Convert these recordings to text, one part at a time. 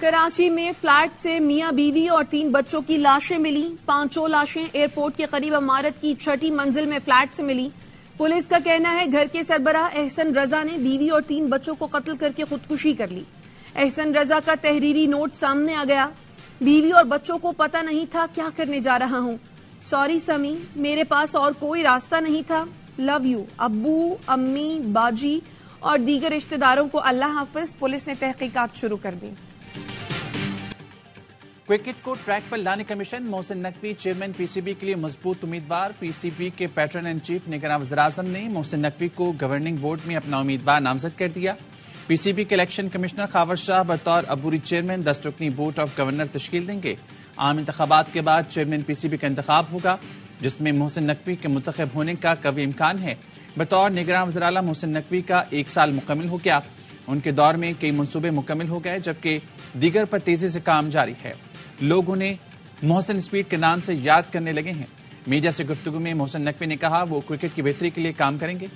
کراچی میں فلیٹ سے میاں بیوی اور 3 بچوں کی لاشیں ملی. 5 لاشیں ایئرپورٹ کے قریب عمارت کی 6ٹھی منزل میں فلیٹ سے ملی. پولیس کا کہنا ہے گھر کے سربراہ احسن رضا نے بیوی اور 3 بچوں کو قتل کر کے خودکشی کر لی. احسن رضا کا تحریری نوٹ سامنے آ گیا. بیوی اور بچوں کو پتہ نہیں تھا کیا کرنے جا رہا ہوں. سوری سمی، میرے پاس اور کوئی راستہ نہیں تھا. Love you. ابو، امی، باجی اور دیگر رشتہ داروں کو اللہ حافظ. پولیس نے تحقیقات شروع کر دی. کرکٹ کو ٹریک پر لانے کا mission. Mohsin Naqvi chairman P C B کے لیے مضبوط امیدوار. پی سی بی کے پیٹرن اینڈ چیف نگراں وزیراعظم نے محسن نقوی کو گورننگ بورڈ میں اپنا امیدوار نامزد کر دیا. پی سی بی کے الیکشن کمشنر خاور شاہ بطور عبوری چیئرمین 10 رکنی بورڈ آف گورنر تشکیل دیں گے. عام انتخابات کے بعد چیئرمین پی سی بی کا انتخاب ہوگا جس میں محسن نقوی کے منتخب ہونے کا قوی امکان ہے. بطور نگراں وزیر اعلیٰ محسن نقوی کا 1 سال مکمل ہو گیا. ان کے دور میں کئی منصوبے مکمل ہو گئے جبکہ دیگر پر تیزی سے کام جاری ہے. لوگ انہیں محسن اسپیڈ کے نام سے یاد کرنے لگے ہیں. میڈیا سے گفتگو میں محسن نقوی نے کہا وہ کرکٹ کی بہتری کے لیے کام کریں گے.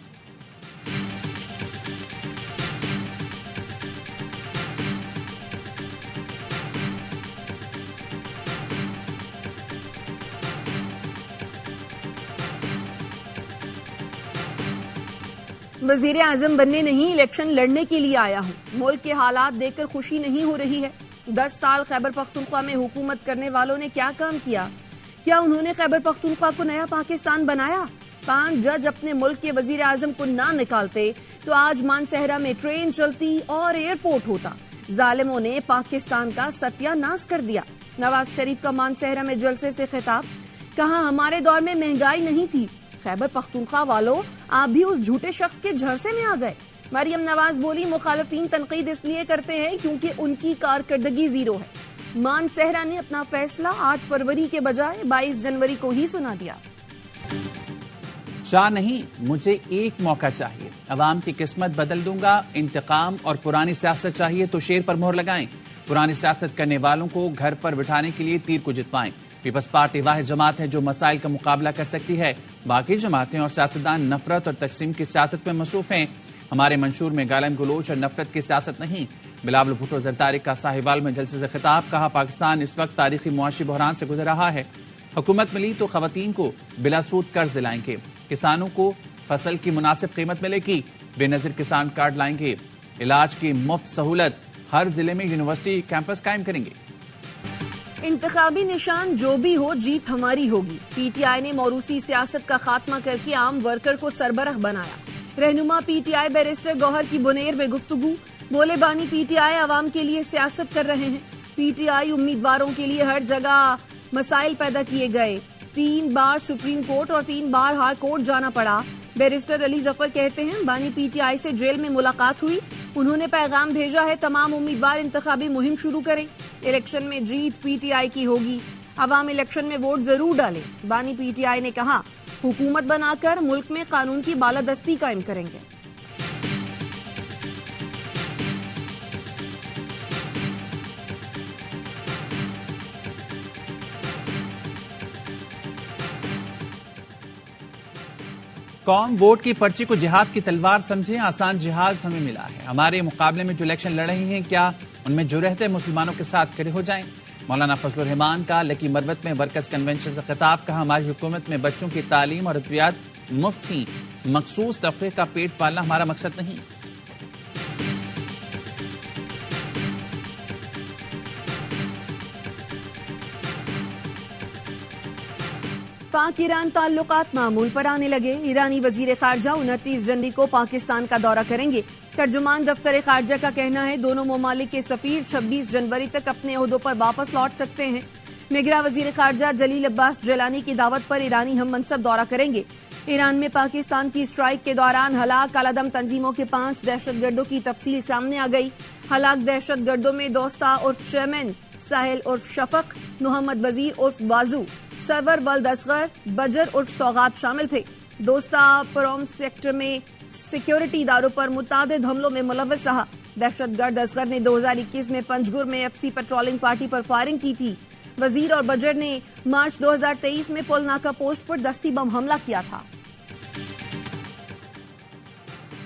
وزیر اعظم بننے نہیں، الیکشن لڑنے کے لیے آیا ہوں. ملک کے حالات دیکھ کر خوشی نہیں ہو رہی ہے. 10 سال خیبر پختونخوا میں حکومت کرنے والوں نے کیا کام کیا؟ کیا انہوں نے خیبر پختونخوا کو نیا پاکستان بنایا؟ 5 جج اپنے ملک کے وزیر اعظم کو نہ نکالتے تو آج مانسہرہ میں ٹرین چلتی اور ایئرپورٹ ہوتا. ظالموں نے پاکستان کا ستیہ ناش کر دیا. نواز شریف کا مانسہرہ میں جلسے سے خطاب. کہا ہمارے دور میں مہنگائی نہیں تھی. خیبر پختونخوا والوں آپ بھی اس جھوٹے شخص کے جھرسے میں آ گئے. مریم نواز بولی مخالفین تنقید اس لیے کرتے ہیں کیونکہ ان کی کارکردگی زیرو ہے. مانسہرہ نے اپنا فیصلہ 8 فروری کے بجائے 22 جنوری کو ہی سنا دیا. شاہ نہیں، مجھے ایک موقع چاہیے. عوام کی قسمت بدل دوں گا. انتقام اور پرانی سیاست چاہیے تو شیر پر مہر لگائیں. پرانی سیاست کرنے والوں کو گھر پر بٹھانے کے لیے تیر کو جتوائیں. پیپلز پارٹی واحد جماعت ہے جو مسائل کا مقابلہ کر سکتی ہے. باقی جماعتیں اور سیاستدان نفرت اور تقسیم کی سیاست میں مصروف ہیں. ہمارے منشور میں گالم گلوچ اور نفرت کی سیاست نہیں. بلاول بھٹو زرداری کا ساہیوال میں جلسے سے خطاب. کہا پاکستان اس وقت تاریخی معاشی بحران سے گزر رہا ہے. حکومت ملی تو خواتین کو بلا سود قرض دلائیں گے. کسانوں کو فصل کی مناسب قیمت ملے گی. بے نظیر کسان کارڈ لائیں گے. علاج کی مفت سہولت. ہر ضلع میں یونیورسٹی کیمپس قائم کریں گے. انتخابی نشان جو بھی ہو جیت ہماری ہوگی. پی ٹی آئی نے موروثی سیاست کا خاتمہ کر کے عام ورکر کو سربراہ بنایا. رہنما پی ٹی آئی بیرسٹر گوہر کی بنیر میں گفتگو. بولے بانی پی ٹی آئی عوام کے لیے سیاست کر رہے ہیں. پی ٹی آئی امیدواروں کے لیے ہر جگہ مسائل پیدا کیے گئے. 3 بار سپریم کورٹ اور 3 بار ہائی کورٹ جانا پڑا. بیرسٹر علی ظفر کہتے ہیں بانی پی ٹی آئی سے جیل میں ملاقات ہوئی. انہوں نے پیغام بھیجا ہے تمام امیدوار انتخابی مہم شروع کریں. الیکشن میں جیت پی ٹی آئی کی ہوگی. عوام الیکشن میں ووٹ ضرور ڈالیں. بانی پی ٹی آئی نے کہا حکومت بنا کر ملک میں قانون کی بالادستی قائم کریں گے. قوم ووٹ کی پرچی کو جہاد کی تلوار سمجھیں. آسان جہاد ہمیں ملا ہے. ہمارے مقابلے میں جو الیکشن لڑ رہی ہیں کیا ان میں جو رہتے مسلمانوں کے ساتھ کھڑے ہو جائیں. مولانا فضل الرحمان کا لکی مروت میں ورکرز کنونشن سے خطاب. کہا ہماری حکومت میں بچوں کی تعلیم اور ادویات مفت تھیں. مخصوص طبقے کا پیٹ پالنا ہمارا مقصد نہیں. پاک ایران تعلقات معمول پر آنے لگے. ایرانی وزیر خارجہ 29 جنوری کو پاکستان کا دورہ کریں گے. ترجمان دفتر خارجہ کا کہنا ہے دونوں ممالک کے سفیر 26 جنوری تک اپنے عہدوں پر واپس لوٹ سکتے ہیں. نگراں وزیر خارجہ جلیل عباس جیلانی کی دعوت پر ایرانی ہم منصب دورہ کریں گے. ایران میں پاکستان کی اسٹرائیک کے دوران ہلاک کالعدم تنظیموں کے 5 دہشت گردوں کی تفصیل سامنے آ گئی. ہلاک دہشت گردوں میں دوستہ عرف شیمن، ساحل عرف شفق، محمد وزیر عرف وازو، سرور ولد اصغر، بجر عرف سوغات شامل تھے. دوستہ پروم سیکٹر میں سیکیورٹی اداروں پر متعدد حملوں میں ملوث رہا. دہشت گرد اصغر نے 2021 میں پنجگور میں ایف سی پیٹرولنگ پارٹی پر فائرنگ کی تھی. وزیر اور بجر نے مارچ 2023 میں پل ناکا پوسٹ پر دستی بم حملہ کیا تھا.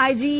IG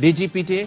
DG PTA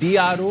DRO